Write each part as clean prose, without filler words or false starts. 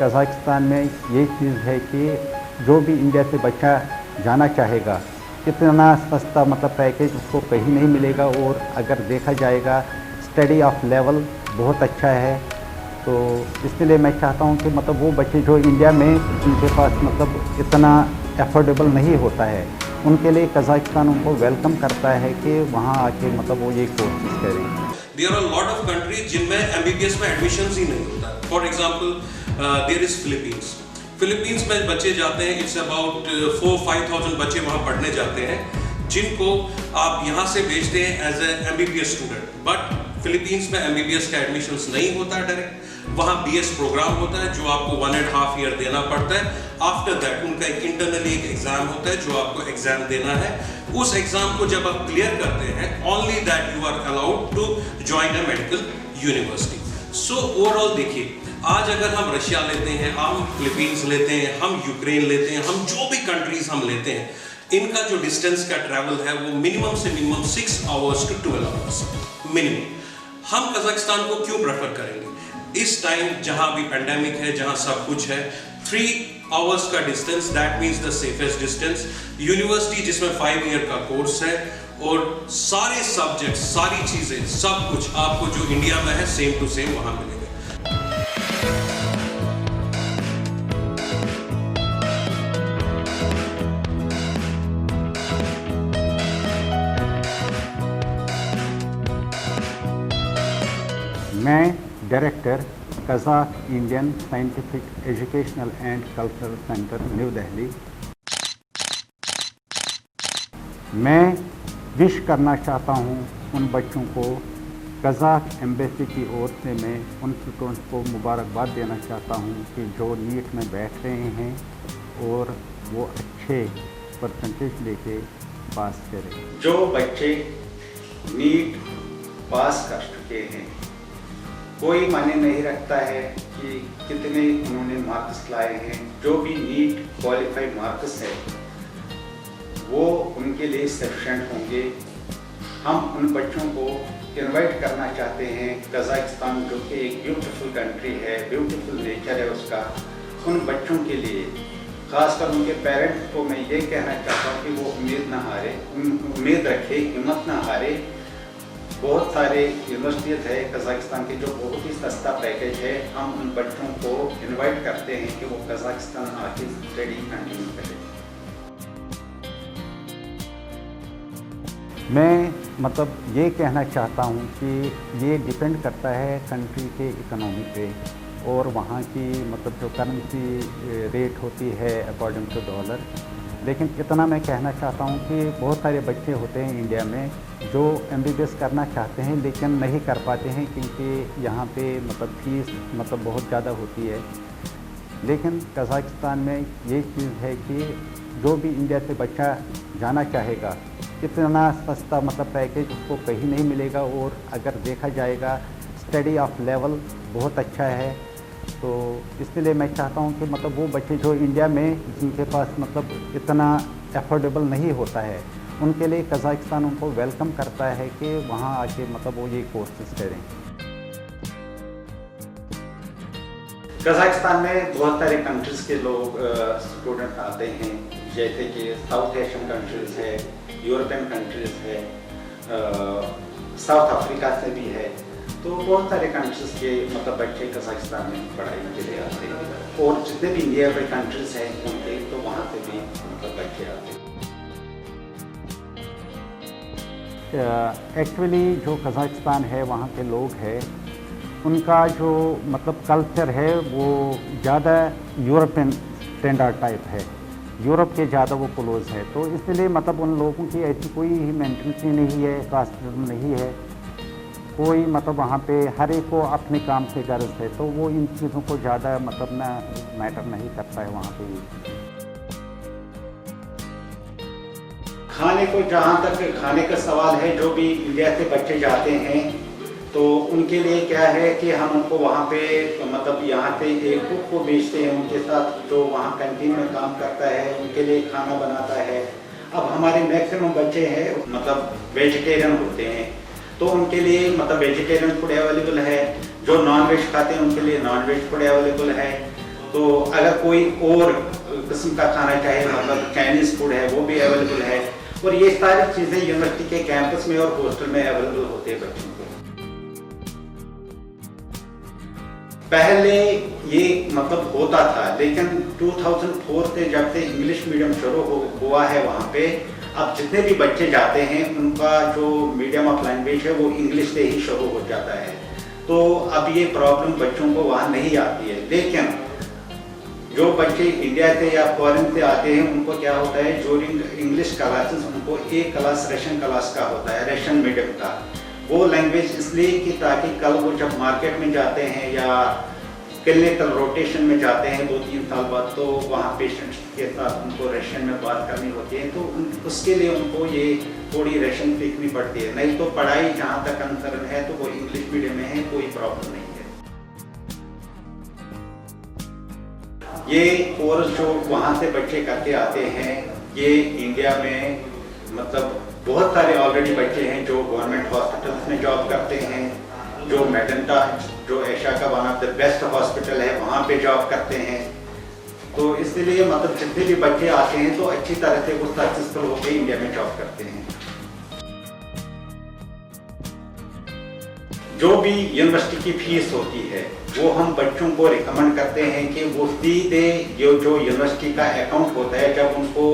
Kazakhstan में ये चीज़ है कि जो भी इंडिया से बच्चा जाना चाहेगा, इतना सस्ता मतलब पैकेज उसको कहीं नहीं मिलेगा। और अगर देखा जाएगा स्टडी ऑफ लेवल बहुत अच्छा है। तो इसलिए मैं चाहता हूँ कि मतलब वो बच्चे जो इंडिया में जिनके पास मतलब इतना एफोर्डेबल नहीं होता है, उनके लिए कज़ाकिस्तान उनको वेलकम करता है कि वहाँ आके मतलब वो ये कोर्सेज करें। There are a lot of countries जिनमें MBBS में एडमिशन्स ही नहीं होता। For example there is Philippines. Philippines में बच्चे जाते हैं, इट्स अबाउट 4-5,000 बच्चे वहाँ पढ़ने जाते हैं, जिनको आप यहाँ से भेजते हैं as a MBBS student. But Philippines में MBBS का एडमिशन्स नहीं होता डायरेक्ट, वहाँ BS प्रोग्राम होता है जो आपको 1.5 ईयर देना पड़ता है। आफ्टर दैट उनका एक इंटरनली एक एग्जाम होता है जो आपको एग्जाम देना है। उस एग्जाम को जब आप क्लियर करते हैं, only that you are allowed to join a medical university. So overall देखिए, आज अगर हम रशिया लेते हैं, हम फिलीपींस लेते हैं, हम यूक्रेन लेते हैं, हम जो भी कंट्रीज हम लेते हैं, इनका जो डिस्टेंस का ट्रैवल है वो मिनिमम से minimum 6 hours to 12 hours minimum. हम कजाकिस्तान को क्यों प्रेफर करेंगे इस टाइम जहां भी पेंडेमिक है, जहां सब कुछ है? 3 आवर्स का distance, that means the safest distance. University जिसमें 5 ईयर का कोर्स है और सारे सब्जेक्ट, सारी चीजें, सब कुछ आपको जो इंडिया में है सेम टू सेम वहां मिलेगा। मैं director Kazakh Indian scientific educational and cultural centre new Delhi. मैं विश करना चाहता हूँ उन बच्चों को, कज़ाक एम्बेसी की ओर से मैं उन स्टूडेंट्स को मुबारकबाद देना चाहता हूँ कि जो नीट में बैठ रहे हैं और वो अच्छे परसेंटेज लेके पास करें। जो बच्चे नीट पास कर चुके हैं, कोई मायने नहीं रखता है कि कितने उन्होंने मार्क्स लाए हैं, जो भी नीट क्वालिफाइड मार्क्स है वो उनके लिए सफिशिएंट होंगे। हम उन बच्चों को इनवाइट करना चाहते हैं कज़ाकिस्तान, जो कि एक ब्यूटीफुल कंट्री है, ब्यूटीफुल नेचर है उसका। उन बच्चों के लिए, खासकर उनके पेरेंट्स को मैं ये कहना चाहता हूँ कि वो उम्मीद ना हारे, उम्मीद रखे, हिम्मत ना हारे। बहुत सारे यूनिवर्सिटीज़ है कज़ाकिस्तान के जो बहुत ही सस्ता पैकेज है। हम उन बच्चों को इनवाइट करते हैं कि वो कज़ाकिस्तान आके स्टडी कंटिन्यू करें। मैं मतलब ये कहना चाहता हूँ कि ये डिपेंड करता है कंट्री के इकोनॉमी पे और वहाँ की मतलब जो करेंसी रेट होती है अकॉर्डिंग टू डॉलर। लेकिन इतना मैं कहना चाहता हूँ कि बहुत सारे बच्चे होते हैं इंडिया में जो MBBS करना चाहते हैं लेकिन नहीं कर पाते हैं, क्योंकि यहाँ पे मतलब फीस मतलब बहुत ज़्यादा होती है। लेकिन कज़ाकिस्तान में ये चीज़ है कि जो भी इंडिया से बच्चा जाना चाहेगा, इतना सस्ता मतलब पैकेज उसको कहीं नहीं मिलेगा। और अगर देखा जाएगा स्टडी ऑफ लेवल बहुत अच्छा है। तो इसलिए मैं चाहता हूँ कि मतलब वो बच्चे जो इंडिया में जिनके पास मतलब इतना एफोर्डेबल नहीं होता है, उनके लिए कज़ाकिस्तान उनको वेलकम करता है कि वहाँ आके मतलब वो ये कोर्सेज करें। कज़ाकिस्तान में बहुत सारे कंट्रीज़ के लोग स्टूडेंट आते हैं, जैसे कि साउथ एशियन कंट्रीज़ है, यूरोपियन कंट्रीज़ है, साउथ अफ्रीका से भी है। तो बहुत सारे कंट्रीज़ के मतलब बच्चे कज़ाकिस्तान में पढ़ाई के लिए आते हैं। और जितने भी इंडिया के कंट्रीज़ हैं उनके, तो वहाँ से भी मतलब बच्चे आते हैं। एक्चुअली जो कज़ाकिस्तान है, वहाँ के लोग हैं, उनका जो मतलब कल्चर है वो ज़्यादा यूरोपियन स्टैंडर्ड टाइप है, यूरोप के ज़्यादा वो क्लोज है। तो इसलिए मतलब उन लोगों की ऐसी कोई मेंटलिटी नहीं है, कास्टिज्म नहीं है कोई, मतलब वहाँ पे हर एक को अपने काम से गर्ज है। तो वो इन चीज़ों को ज़्यादा मतलब ना मैटर नहीं करता है वहाँ पे। खाने को, जहाँ तक खाने का सवाल है, जो भी इंडिया से बच्चे जाते हैं तो उनके लिए क्या है कि हम उनको वहाँ पे मतलब यहाँ से एक कुक को भेजते हैं, उनके साथ जो वहाँ कैंटीन में काम करता है उनके लिए खाना बनाता है। अब हमारे मैक्सिमम बच्चे हैं मतलब वेजिटेरियन होते हैं, तो उनके लिए मतलब वेजिटेरियन फूड अवेलेबल है। जो नॉन वेज खाते हैं उनके लिए नॉन वेज फूड अवेलेबल है। तो अगर कोई और किस्म का खाना चाहे, मतलब चाइनीज फूड है, वो भी अवेलेबल है। और ये सारी चीज़ें यूनिवर्सिटी के कैंपस में और हॉस्टल में अवेलेबल होते हैं बच्चों को। पहले ये मतलब होता था, लेकिन 2004 से जब से इंग्लिश मीडियम शुरू हुआ है वहाँ पे, अब जितने भी बच्चे जाते हैं उनका जो मीडियम ऑफ लैंग्वेज है वो इंग्लिश से ही शुरू हो जाता है। तो अब ये प्रॉब्लम बच्चों को वहाँ नहीं आती है। लेकिन जो बच्चे इंडिया से या फॉरेन से आते हैं उनको क्या होता है, ड्यूरिंग इंग्लिश क्लासेस उनको एक क्लास रशियन क्लास का होता है, रशियन मीडियम का। वो लैंग्वेज इसलिए कि ताकि कल वो जब मार्केट में जाते हैं या क्लिनिकल रोटेशन में जाते हैं 2-3 साल बाद, तो वहाँ पेशेंट्स के साथ उनको रशियन में बात करनी होती है, तो उसके लिए उनको ये थोड़ी रशियन सीखनी पड़ती है। नहीं तो पढ़ाई जहाँ तक कंसर्न है तो वो इंग्लिश मीडियम में है, कोई प्रॉब्लम नहीं है। ये कोर्स जो वहाँ से बच्चे करके आते हैं, ये इंडिया में मतलब बहुत सारे ऑलरेडी बच्चे हैं जो गवर्नमेंट हॉस्पिटल्स में जॉब करते हैं, जो मेडेंटा जो एशिया का one of the best hospital है वहाँ पे जॉब करते हैं। तो इसलिए मतलब जितने भी बच्चे आते हैं तो अच्छी तरह से वो सक्सेसफुल होकर इंडिया में जॉब करते हैं। जो भी यूनिवर्सिटी की फीस होती है वो हम बच्चों को रिकमेंड करते हैं कि वो सीधे जो यूनिवर्सिटी का अकाउंट होता है, जब उनको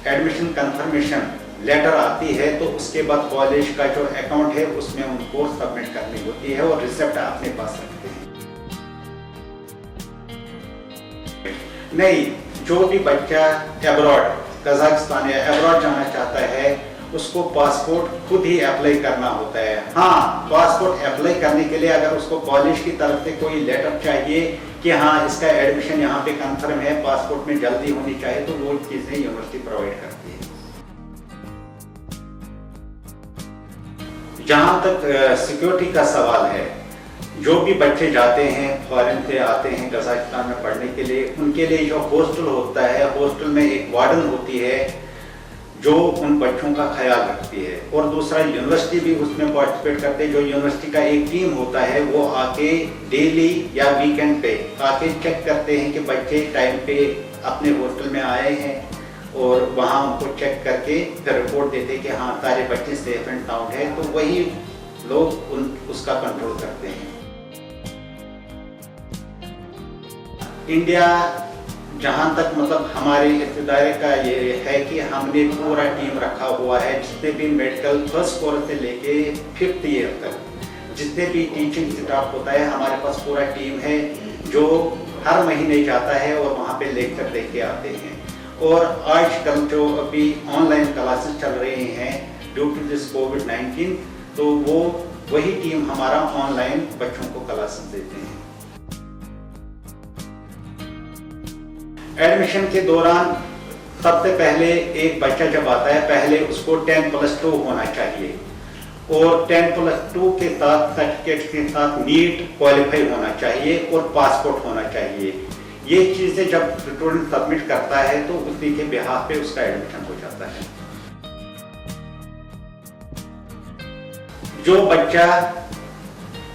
एडमिशन कंफर्मेशन लेटर आती है तो उसके बाद कॉलेज का जो अकाउंट है उसमें उनको सबमिट करनी होती है और रिसिप्ट अपने पास रखते हैं। नहीं, जो भी बच्चा अब्रॉड कजाकिस्तान या अब्रॉड जाना चाहता है उसको पासपोर्ट खुद ही अप्लाई करना होता है। हाँ, पासपोर्ट अप्लाई करने के लिए अगर उसको कॉलेज की तरफ से कोई लेटर चाहिए कि हाँ इसका एडमिशन यहाँ पे कंफर्म है, पासपोर्ट में जल्दी होनी चाहिए, तो वो चीजें यूनिवर्सिटी प्रोवाइड करती है। जहाँ तक सिक्योरिटी का सवाल है, जो भी बच्चे जाते हैं फॉरेन से आते हैं कजाकिस्तान में पढ़ने के लिए, उनके लिए जो हॉस्टल होता है, हॉस्टल में एक वार्डन होती है जो उन बच्चों का ख्याल रखती है, और दूसरा यूनिवर्सिटी भी उसमें पार्टिसिपेट करते हैं। जो यूनिवर्सिटी का एक टीम होता है वो आके डेली या वीकेंड पे आके चेक करते हैं कि बच्चे टाइम पे अपने हॉस्टल में आए हैं, और वहाँ उनको चेक करके फिर रिपोर्ट देते कि हाँ सारे बच्चे सेफ एंड साउंड है, तो वही लोग उसका कंट्रोल करते हैं। इंडिया जहाँ तक मतलब हमारे इख्तियार का ये है कि हमने पूरा टीम रखा हुआ है, जितने भी मेडिकल फर्स्ट कोर्स से लेके 5th ईयर तक जितने भी टीचिंग स्टाफ होता है, हमारे पास पूरा टीम है जो हर महीने जाता है और वहाँ पे लेक्चर लेके आते हैं। और आजकल जो अभी ऑनलाइन क्लासेस चल रहे हैं ड्यू टू दिस कोविड-19, तो वो वही टीम हमारा ऑनलाइन बच्चों को क्लासेस देते हैं। एडमिशन के दौरान सबसे पहले एक बच्चा जब आता है, पहले उसको 10+2 होना चाहिए, और 10+2 के साथ सर्टिफिकेट के साथ नीट क्वालिफाई होना चाहिए और पासपोर्ट होना चाहिए। ये चीजें जब स्टूडेंट सबमिट करता है तो उसी के बिहाफ पे उसका एडमिशन हो जाता है। जो बच्चा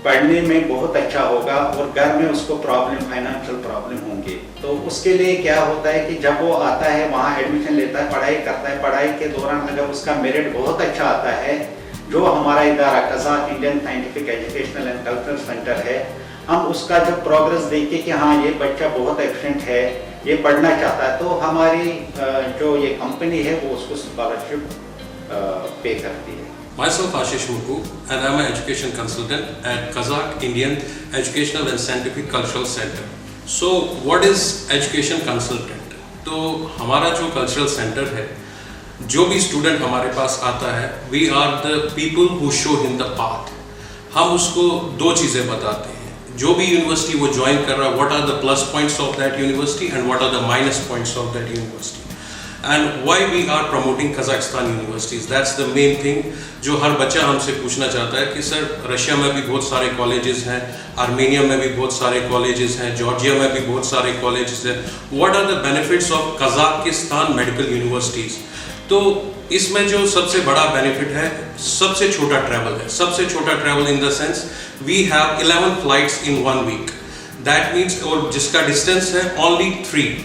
पढ़ने में बहुत अच्छा होगा और घर में उसको फाइनेंशियल प्रॉब्लम होंगे, तो उसके लिए क्या होता है कि जब वो आता है वहाँ एडमिशन लेता है, पढ़ाई करता है, पढ़ाई के दौरान अगर उसका मेरिट बहुत अच्छा आता है, जो हमारा इदारा Kazakh Indian scientific educational and cultural centre है, हम उसका जो प्रोग्रेस देखिए कि हाँ ये बच्चा बहुत एक्सीलेंट है, ये पढ़ना चाहता है, तो हमारी जो ये कंपनी है वो उसको स्कॉलरशिप पे करती है। Myself Ashish Murku, and I'm an education consultant at Kazakh Indian Educational and Scientific Cultural Center. So what is education consultant? तो हमारा जो cultural center है, जो भी student हमारे पास आता है, we are the people who show him the path. हम उसको दो चीज़ें बताते हैं, जो भी यूनिवर्सिटी वो ज्वाइन कर रहा है, what are the plus points of that university and what are the minus points of that university. And why we are promoting Kazakhstan universities, that's the main thing जो हर बच्चा हमसे पूछना चाहता है कि सर रशिया में भी बहुत सारे कॉलेजेस हैं, आर्मेनिया में भी बहुत सारे कॉलेजेस हैं, जॉर्जिया में भी बहुत सारे कॉलेजेस हैं, what are the benefits of Kazakhstan medical universities. तो इसमें जो सबसे बड़ा बेनिफिट है, सबसे छोटा ट्रैवल है, सबसे छोटा travel in the sense we have 11 flights in 1 week. That means, और जिसका डिस्टेंस है ओनली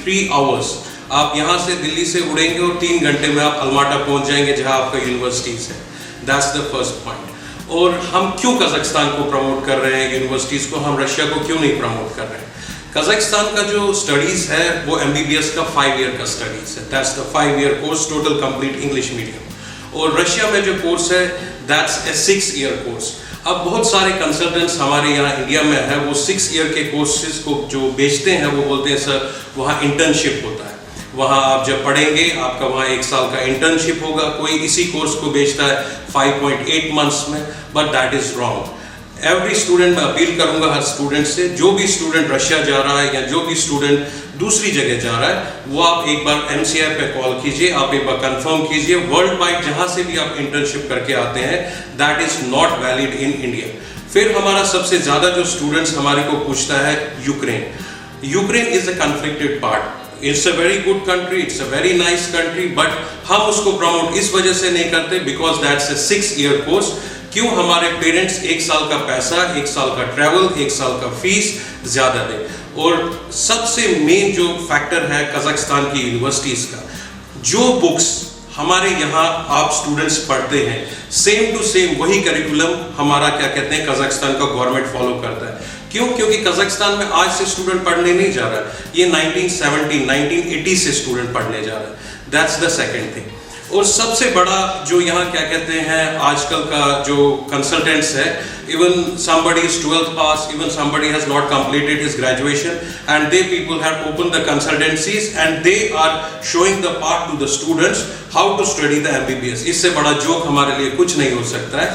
3 आवर्स। आप यहाँ से दिल्ली से उड़ेंगे और 3 घंटे में आप अलमाटा पहुँच जाएंगे जहाँ आपका यूनिवर्सिटीज़ है। That's the first point. और हम क्यों कजाकिस्तान को प्रमोट कर रहे हैं, यूनिवर्सिटीज़ को, हम रशिया को क्यों नहीं प्रमोट कर रहे हैं? कजाकिस्तान का जो स्टडीज़ है वो MBBS का 5 ईयर का स्टडीज़ है। That's the 5 year course, total complete English medium. और रशिया में जो कोर्स है दैट्स ए 6 ईयर कोर्स। अब बहुत सारे कंसल्टेंट्स हमारे यहाँ इंडिया में है, वो 6 ईयर के कोर्सेज को जो बेचते हैं वो बोलते हैं सर वहाँ इंटर्नशिप होता है, वहाँ आप जब पढ़ेंगे आपका वहाँ 1 साल का इंटर्नशिप होगा। कोई इसी कोर्स को बेचता है 5.8 मंथ्स में, but that is wrong. Every student, मैं अपील करूंगा हर स्टूडेंट से, जो भी स्टूडेंट रशिया जा रहा है या जो भी स्टूडेंट दूसरी जगह जा रहा है, वो आप एक बार MCI पे कॉल कीजिए, आप एक बार कंफर्म कीजिए। वर्ल्ड वाइड जहां से भी आप इंटर्नशिप करके आते हैं that is not valid in India. फिर हमारा सबसे ज़्यादा जो स्टूडेंट्स हमारे को पूछता है Ukraine. Ukraine is a conflicted part. It's a very good country, it's a very nice country, but हम उसको प्रमोट इस वजह से नहीं करते because that's a 6 year course. क्यों हमारे पेरेंट्स 1 साल का पैसा, 1 साल का ट्रैवल, 1 साल का फीस ज़्यादा दें? और सबसे मेन जो फैक्टर है कजाकिस्तान की यूनिवर्सिटीज़ का, जो बुक्स हमारे यहाँ आप स्टूडेंट्स पढ़ते हैं सेम टू सेम वही करिकुलम हमारा क्या कहते हैं कजाकिस्तान का गवर्नमेंट फॉलो करता है। क्यों? क्योंकि कजाकिस्तान में आज से स्टूडेंट पढ़ने नहीं जा रहा है, ये 1970, 1980 से स्टूडेंट पढ़ने जा रहा है। That's the second thing. और सबसे बड़ा जो यहाँ क्या कहते हैं आजकल का जो कंसल्टेंट्स है, even somebody is 12th pass, even somebody has not completed his graduation, and they people have opened the consultancies and they are showing the path to the students how to study the MBBS। इससे बड़ा joke हमारे लिए कुछ नहीं हो सकता है।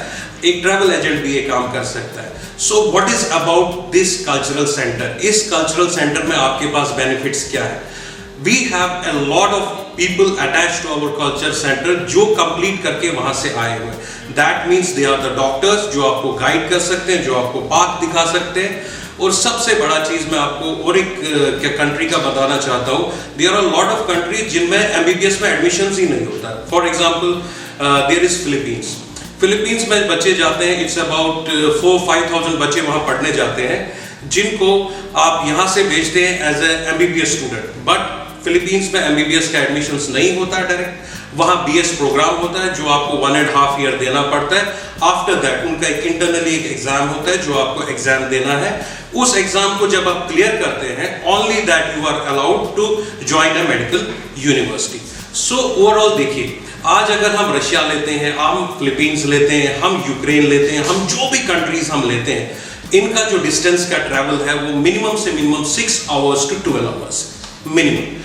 एक ट्रैवल एजेंट भी ये काम कर सकता है। So what is about this cultural centre? इस कल्चरल सेंटर में आपके पास बेनिफिट्स क्या है? We have a lot of people attached to our culture center जो कंप्लीट करके वहां से आए हुए। That means they are the doctors जो आपको गाइड कर सकते हैं, जो आपको पाथ दिखा सकते हैं। और सबसे बड़ा चीज मैं आपको और एक कंट्री का बताना चाहता हूँ। There are a lot of countries जिनमें MBBS में एडमिशंस ही नहीं होता। For example, there is Philippines। Philippines में बच्चे जाते हैं, इट्स अबाउट 4-5,000 बच्चे वहां पढ़ने जाते हैं, जिनको आप यहां से भेजते हैं as a MBBS student. But Philippines में MBBS का एडमिशंस नहीं होता डायरेक्ट, वहाँ BS प्रोग्राम होता है जो आपको 1.5 ईयर देना पड़ता है। आफ्टर दैट उनका एक इंटरनली एक एग्जाम होता है जो आपको एग्जाम देना है। उस एग्जाम को जब आप क्लियर करते हैं, only that you are allowed to join a medical university. So overall देखिए, आज अगर हम रशिया लेते हैं, हम फिलीपींस लेते हैं, हम यूक्रेन लेते हैं, हम जो भी कंट्रीज हम लेते हैं, इनका जो डिस्टेंस का ट्रैवल है वो मिनिमम से minimum 6 hours to 12 hours minimum.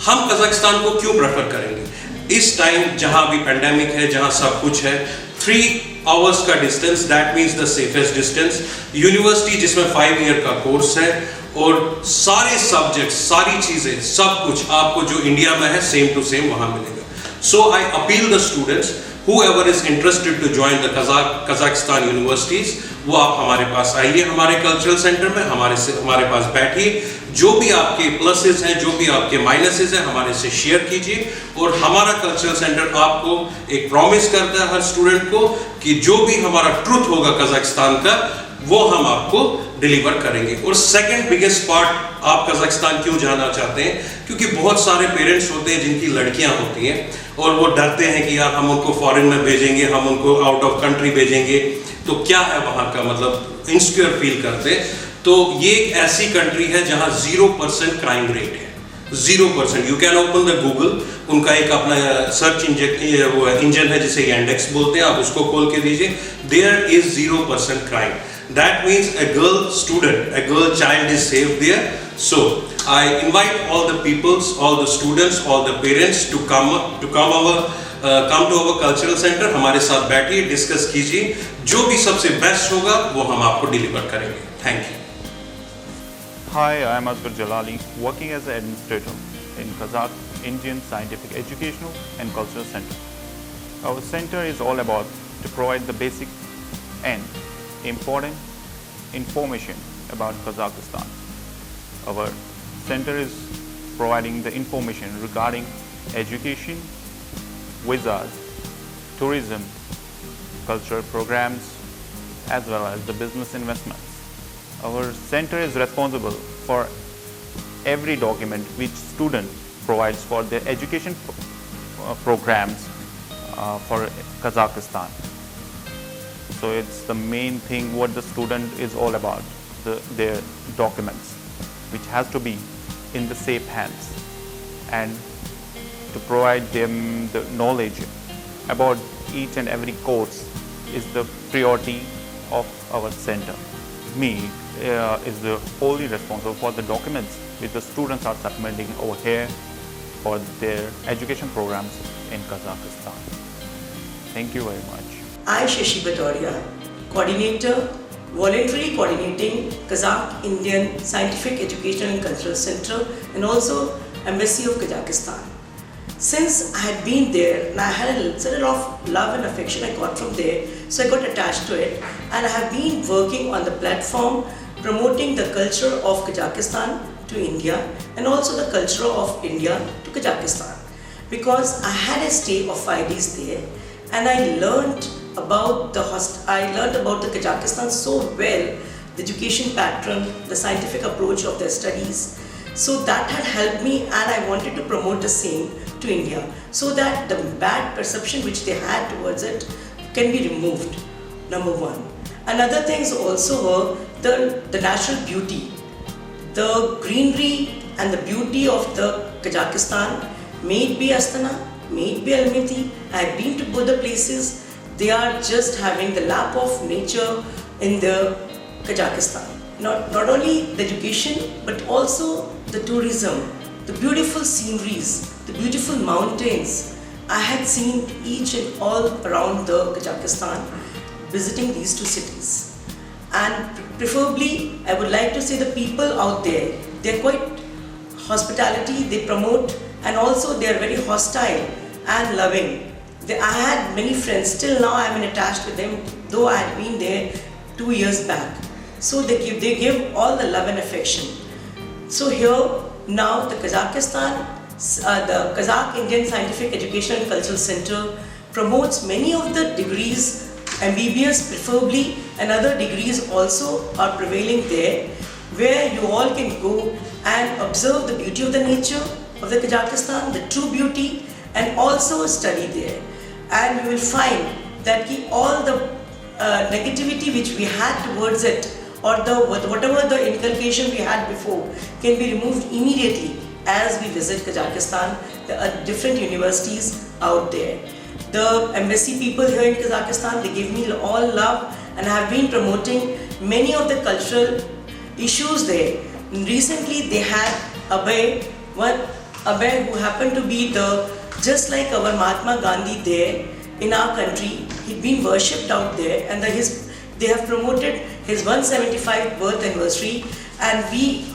हम कजाकिस्तान को क्यों प्रेफर करेंगे? इस टाइम जहां भी पेंडेमिक है, जहां सब कुछ है, 3 आवर्स का distance, that means the safest distance. University जिसमें 5 ईयर का कोर्स है और सारे सब्जेक्ट्स, सारी चीजें, सब कुछ आपको जो इंडिया में है सेम टू सेम वहां मिलेगा। So I appeal the students whoever is interested to join the Kazakhstan universities, वो आप हमारे पास आइए, हमारे कल्चरल सेंटर में हमारे पास बैठिए। जो भी आपके प्लसेस हैं, जो भी आपके माइनसेस हैं, हमारे से शेयर कीजिए। और हमारा कल्चरल सेंटर आपको एक प्रॉमिस करता है हर स्टूडेंट को कि जो भी हमारा ट्रूथ होगा कजाकिस्तान का, वो हम आपको डिलीवर करेंगे। और सेकंड बिगेस्ट पार्ट, आप कजाकिस्तान क्यों जाना चाहते हैं? क्योंकि बहुत सारे पेरेंट्स होते हैं जिनकी लड़कियां होती हैं और वो डरते हैं कि यार हम उनको फॉरेन में भेजेंगे, हम उनको आउट ऑफ कंट्री भेजेंगे तो क्या है वहाँ का, मतलब इनसिक्योर फील करते। तो ये एक ऐसी कंट्री है जहाँ 0% क्राइम रेट है, 0%। You can open the Google, उनका एक अपना सर्च इंजन है जिसे यांडेक्स बोलते हैं, आप उसको खोल के दीजिए, there is 0% crime. That means a girl student, a girl child is safe there. So I invite all the peoples, all the students, all the parents to come to our cultural center। हमारे साथ बैठिए, discuss कीजिए, जो भी सबसे best होगा वो हम आपको डिलीवर करेंगे। Thank you. Hi, I am Asghar Jalali, working as an administrator in Kazakh Indian Scientific Educational and Cultural Center. Our center is all about to provide the basic and important information about Kazakhstan. Our center is providing the information regarding education, visas, tourism, cultural programs, as well as the business investments. Our center is responsible for every document which student provides for their education programs for Kazakhstan. So it's the main thing what the student is all about, their documents, which has to be in the safe hands, and to provide them the knowledge about each and every course is the priority of our center. Me is the wholly responsible for the documents which the students are submitting over here for their education programs in Kazakhstan. Thank you very much. I, Shashi Batoria, coordinator, voluntarily coordinating Kazakh Indian Scientific Educational and Cultural Center and also Embassy of Kazakhstan. Since I had been there and I had a certain of love and affection I got from there, so I got attached to it, and I have been working on the platform promoting the culture of Kazakhstan to India and also the culture of India to Kazakhstan, because I had a stay of 5 days there and I learned about the Kazakhstan so well, the education pattern, the scientific approach of their studies. So that had helped me, and I wanted to promote the same to India so that the bad perception which they had towards it can be removed, number one. Another things also were the natural beauty, the greenery and the beauty of the Kazakhstan, may it be Astana, may it be Almaty. I have been to both the places. They are just having the lap of nature in the Kazakhstan. Not only the education, but also the tourism, the beautiful sceneries, the beautiful mountains. I had seen each and all around the Kazakhstan visiting these two cities. And preferably, I would like to say the people out there, they are quite hospitality, they promote, and also they are very hostile and loving. I had many friends, till now I am attached with them, though I had been there 2 years back. So they give all the love and affection. So here now the Kazakhstan, the Kazakh Indian Scientific Education and Cultural Center promotes many of the degrees, MBBS preferably, and other degrees also are prevailing there, where you all can go and observe the beauty of the nature of the Kazakhstan, the true beauty, and also study there. And you will find that all the negativity which we had towards it, or whatever the inculcation we had before, can be removed immediately as we visit Kazakhstan. There are different universities out there. The embassy people here in Kazakhstan, they give me all love, and I have been promoting many of the cultural issues there. Recently they had Abhay who happened to be just like our Mahatma Gandhi there in our country. He'd been worshipped out there, and they have promoted his 175th birth anniversary, and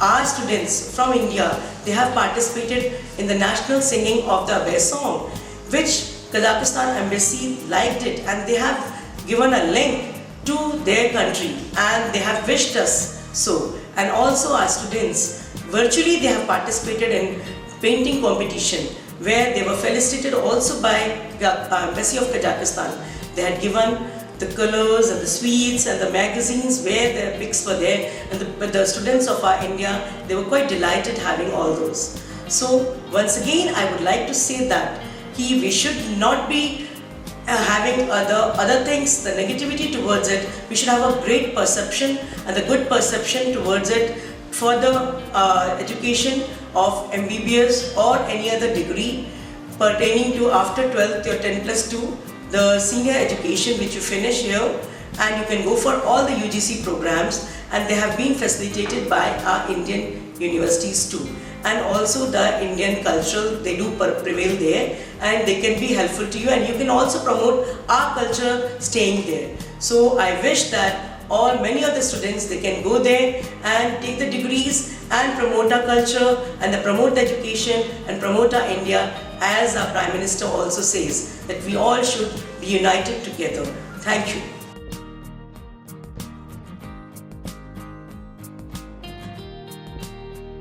our students from India, they have participated in the national singing of the Abhay song, which Kazakhstan embassy liked it, and they have given a link to their country, and they have wished us so. And also our students, virtually they have participated in painting competition, where they were felicitated also by Embassy of Kazakhstan. They had given the colors and the sweets and the magazines where their pics were there, and the students of our India, they were quite delighted having all those. So once again, I would like to say that we should not be having other things, the negativity towards it. We should have a great perception and the good perception towards it for the education of MBBS or any other degree pertaining to after 12th or 10+2, the senior education which you finish here, and you can go for all the UGC programs, and they have been facilitated by our Indian universities too. And also the Indian culture, they do prevail there, and they can be helpful to you, and you can also promote our culture staying there. So I wish that many of the students, they can go there and take the degrees and promote our culture and promote the education and promote our India, as our Prime Minister also says, that we all should be united together. Thank you.